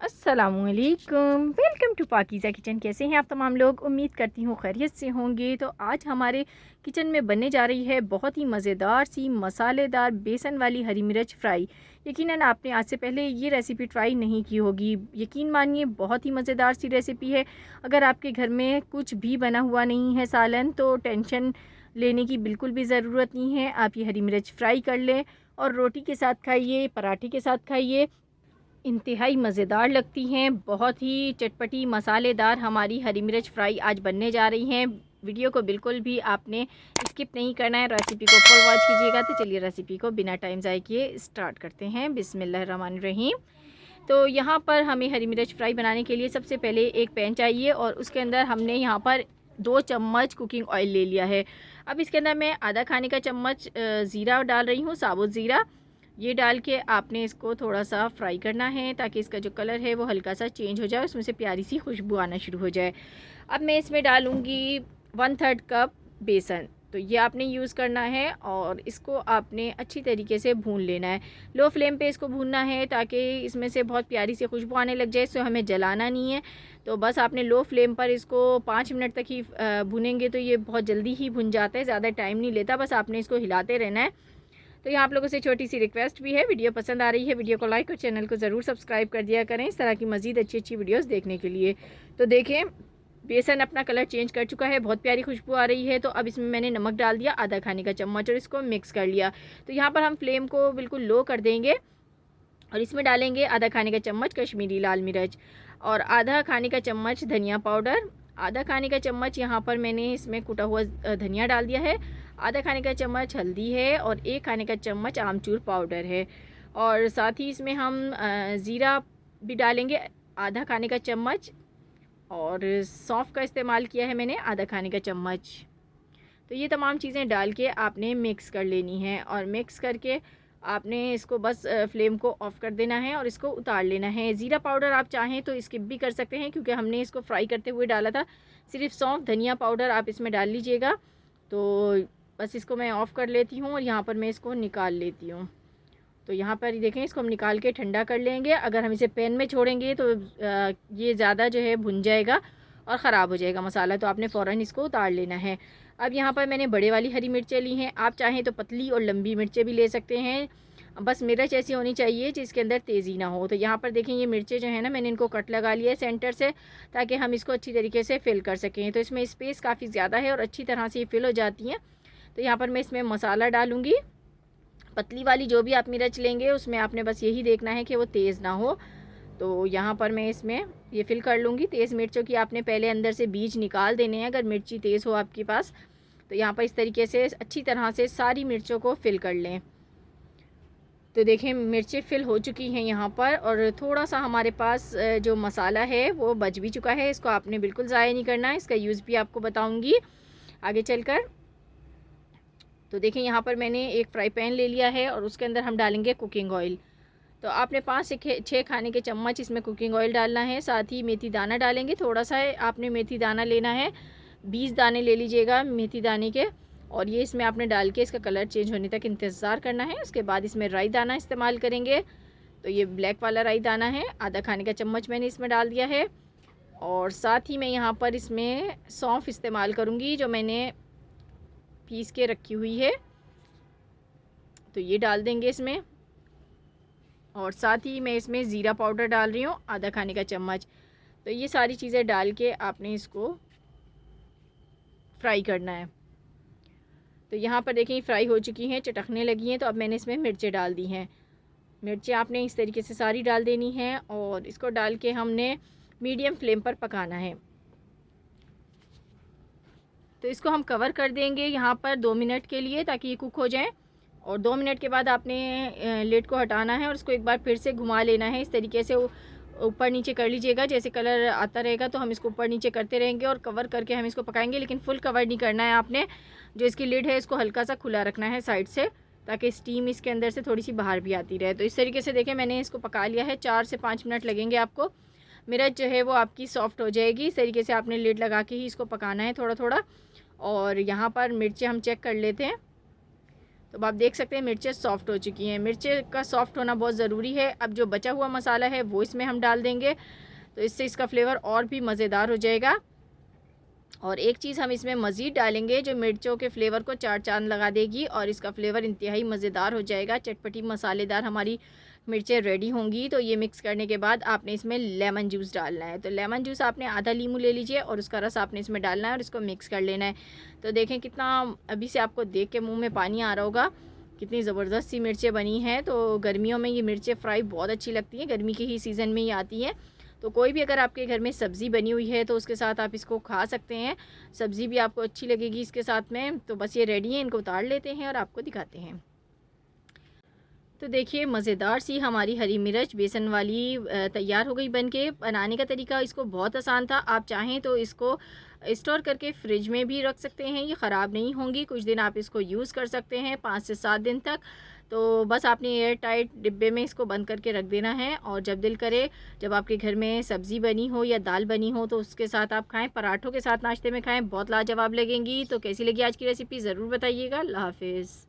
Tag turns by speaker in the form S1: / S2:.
S1: अस्सलामुअलैकुम, welcome to Pakeezah kitchen. कैसे हैं आप तमाम लोग? उम्मीद करती हूँ खैरियत से होंगे। तो आज हमारे किचन में बनने जा रही है बहुत ही मज़ेदार सी मसालेदार बेसन वाली हरी मिर्च फ्राई। यकीनन आपने आज से पहले ये रेसिपी ट्राई नहीं की होगी। यकीन मानिए बहुत ही मज़ेदार सी रेसिपी है। अगर आपके घर में कुछ भी बना हुआ नहीं है सालन, तो टेंशन लेने की बिल्कुल भी ज़रूरत नहीं है। आप ये हरी मिर्च फ्राई कर लें और रोटी के साथ खाइए, पराठे के साथ खाइए, इंतहाई मज़ेदार लगती हैं। बहुत ही चटपटी मसालेदार हमारी हरी मिर्च फ्राई आज बनने जा रही हैं। वीडियो को बिल्कुल भी आपने स्किप नहीं करना है, रेसिपी को फुल वॉच कीजिएगा। तो चलिए रेसिपी को बिना टाइम ज़ाय किए स्टार्ट करते हैं। बिस्मिल्लाहिर्रहमानिर्रहीम। तो यहाँ पर हमें हरी मिर्च फ्राई बनाने के लिए सबसे पहले एक पैन चाहिए और उसके अंदर हमने यहाँ पर 2 चम्मच कुकिंग ऑयल ले लिया है। अब इसके अंदर मैं आधा खाने का चम्मच ज़ीरा डाल रही हूँ, साबुत ज़ीरा। ये डाल के आपने इसको थोड़ा सा फ्राई करना है ताकि इसका जो कलर है वो हल्का सा चेंज हो जाए, उसमें से प्यारी सी खुशबू आना शुरू हो जाए। अब मैं इसमें डालूँगी 1/3 कप बेसन। तो ये आपने यूज़ करना है और इसको आपने अच्छी तरीके से भून लेना है। लो फ्लेम पे इसको भूनना है ताकि इसमें से बहुत प्यारी सी खुशबू आने लग जाए। इसको हमें जलाना नहीं है। तो बस आपने लो फ्लेम पर इसको 5 मिनट तक ही भुनेंगे तो ये बहुत जल्दी ही भुन जाता है, ज़्यादा टाइम नहीं लेता। बस आपने इसको हिलाते रहना है। तो यहाँ आप लोगों से छोटी सी रिक्वेस्ट भी है, वीडियो पसंद आ रही है वीडियो को लाइक और चैनल को ज़रूर सब्सक्राइब कर दिया करें इस तरह की मज़ीद अच्छी अच्छी वीडियोस देखने के लिए। तो देखें, बेसन अपना कलर चेंज कर चुका है, बहुत प्यारी खुशबू आ रही है। तो अब इसमें मैंने नमक डाल दिया आधा खाने का चम्मच और इसको मिक्स कर लिया। तो यहाँ पर हम फ्लेम को बिल्कुल लो कर देंगे और इसमें डालेंगे आधा खाने का चम्मच कश्मीरी लाल मिर्च और आधा खाने का चम्मच धनिया पाउडर। आधा खाने का चम्मच यहाँ पर मैंने इसमें कुटा हुआ धनिया डाल दिया है। आधा खाने का चम्मच हल्दी है और 1 खाने का चम्मच आमचूर पाउडर है। और साथ ही इसमें हम ज़ीरा भी डालेंगे आधा खाने का चम्मच और सौंफ का इस्तेमाल किया है मैंने आधा खाने का चम्मच। तो ये तमाम चीज़ें डाल के आपने मिक्स कर लेनी है और मिक्स करके आपने इसको बस फ्लेम को ऑफ़ कर देना है और इसको उतार लेना है। ज़ीरा पाउडर आप चाहें तो स्किप भी कर सकते हैं क्योंकि हमने इसको फ्राई करते हुए डाला था। सिर्फ सौंफ धनिया पाउडर आप इसमें डाल लीजिएगा। तो बस इसको मैं ऑफ़ कर लेती हूँ और यहाँ पर मैं इसको निकाल लेती हूँ। तो यहाँ पर देखें, इसको हम निकाल के ठंडा कर लेंगे। अगर हम इसे पैन में छोड़ेंगे तो ये ज़्यादा जो है भुन जाएगा और ख़राब हो जाएगा मसाला। तो आपने फ़ौरन इसको उतार लेना है। अब यहाँ पर मैंने बड़े वाली हरी मिर्चें ली हैं। आप चाहें तो पतली और लंबी मिर्चें भी ले सकते हैं। बस मिर्च ऐसी होनी चाहिए जिसके अंदर तेज़ी ना हो। तो यहाँ पर देखें, ये मिर्चें जो है ना, मैंने इनको कट लगा लिया है सेंटर से ताकि हम इसको अच्छी तरीके से फ़िल कर सकें। तो इसमें स्पेस काफ़ी ज़्यादा है और अच्छी तरह से ये फ़िल हो जाती हैं। तो यहाँ पर मैं इसमें मसाला डालूँगी। पतली वाली जो भी आप मिर्च लेंगे उसमें आपने बस यही देखना है कि वो तेज़ ना हो। तो यहाँ पर मैं इसमें ये फ़िल कर लूँगी। तेज़ मिर्चों की आपने पहले अंदर से बीज निकाल देने हैं अगर मिर्ची तेज़ हो आपके पास। तो यहाँ पर इस तरीके से अच्छी तरह से सारी मिर्चों को फ़िल कर लें। तो देखें, मिर्चें फ़िल हो चुकी हैं यहाँ पर और थोड़ा सा हमारे पास जो मसाला है वो बच भी चुका है। इसको आपने बिल्कुल ज़ाया नहीं करना है, इसका यूज़ भी आपको बताऊँगी आगे चलकर। तो देखें, यहाँ पर मैंने एक फ्राई पैन ले लिया है और उसके अंदर हम डालेंगे कुकिंग ऑयल। तो आपने 5 से 6 खाने के चम्मच इसमें कुकिंग ऑयल डालना है। साथ ही मेथी दाना डालेंगे, थोड़ा सा आपने मेथी दाना लेना है, 20 दाने ले लीजिएगा मेथी दाने के। और ये इसमें आपने डाल के इसका कलर चेंज होने तक इंतज़ार करना है। उसके बाद इसमें राई दाना इस्तेमाल करेंगे। तो ये ब्लैक वाला राई दाना है, आधा खाने का चम्मच मैंने इसमें डाल दिया है। और साथ ही मैं यहाँ पर इसमें सौंफ इस्तेमाल करूँगी जो मैंने पीस के रखी हुई है। तो ये डाल देंगे इसमें। और साथ ही मैं इसमें ज़ीरा पाउडर डाल रही हूँ आधा खाने का चम्मच। तो ये सारी चीज़ें डाल के आपने इसको फ्राई करना है। तो यहाँ पर देखें, फ्राई हो चुकी हैं, चटकने लगी हैं। तो अब मैंने इसमें मिर्चें डाल दी हैं। मिर्चें आपने इस तरीके से सारी डाल देनी हैं और इसको डाल के हमने मीडियम फ्लेम पर पकाना है। तो इसको हम कवर कर देंगे यहाँ पर 2 मिनट के लिए ताकि ये कुक हो जाए। और 2 मिनट के बाद आपने लिड को हटाना है और उसको एक बार फिर से घुमा लेना है। इस तरीके से ऊपर नीचे कर लीजिएगा, जैसे कलर आता रहेगा तो हम इसको ऊपर नीचे करते रहेंगे और कवर करके हम इसको पकाएंगे। लेकिन फुल कवर नहीं करना है आपने, जो इसकी लिड है इसको हल्का सा खुला रखना है साइड से ताकि स्टीम इसके अंदर से थोड़ी सी बाहर भी आती रहे। तो इस तरीके से देखें, मैंने इसको पका लिया है। 4 से 5 मिनट लगेंगे आपको। मिर्च जो है वो आपकी सॉफ्ट हो जाएगी। इस तरीके से आपने लिड लगा के ही इसको पकाना है थोड़ा थोड़ा। और यहाँ पर मिर्चें हम चेक कर लेते हैं। तो अब आप देख सकते हैं मिर्चें सॉफ़्ट हो चुकी हैं। मिर्चें का सॉफ़्ट होना बहुत ज़रूरी है। अब जो बचा हुआ मसाला है वो इसमें हम डाल देंगे, तो इससे इसका फ्लेवर और भी मज़ेदार हो जाएगा। और एक चीज़ हम इसमें मज़ीद डालेंगे जो मिर्चों के फ्लेवर को चार चाँद लगा देगी और इसका फ्लेवर इंतहाई मज़ेदार हो जाएगा। चटपटी मसालेदार हमारी मिर्चें रेडी होंगी। तो ये मिक्स करने के बाद आपने इसमें लेमन जूस डालना है। तो लेमन जूस आपने आधा नींबू ले लीजिए और उसका रस आपने इसमें डालना है और इसको मिक्स कर लेना है। तो देखें कितना, अभी से आपको देख के मुँह में पानी आ रहा होगा, कितनी ज़बरदस्त सी मिर्चें बनी हैं। तो गर्मियों में ये मिर्चें फ्राई बहुत अच्छी लगती हैं, गर्मी के ही सीज़न में ही आती हैं। तो कोई भी अगर आपके घर में सब्ज़ी बनी हुई है तो उसके साथ आप इसको खा सकते हैं। सब्ज़ी भी आपको अच्छी लगेगी इसके साथ में। तो बस ये रेडी है, इनको उतार लेते हैं और आपको दिखाते हैं। तो देखिए मज़ेदार सी हमारी हरी मिर्च बेसन वाली तैयार हो गई बनके। बनाने का तरीका इसको बहुत आसान था। आप चाहें तो इसको स्टोर करके फ्रिज में भी रख सकते हैं, ये ख़राब नहीं होंगी। कुछ दिन आप इसको यूज़ कर सकते हैं, 5 से 7 दिन तक। तो बस आपने एयर टाइट डिब्बे में इसको बंद करके रख देना है और जब दिल करे, जब आपके घर में सब्ज़ी बनी हो या दाल बनी हो तो उसके साथ आप खाएँ, पराठों के साथ नाश्ते में खाएँ, बहुत लाजवाब लगेंगी। तो कैसी लगी आज की रेसिपी ज़रूर बताइएगा। अल्लाह हाफ़िज़।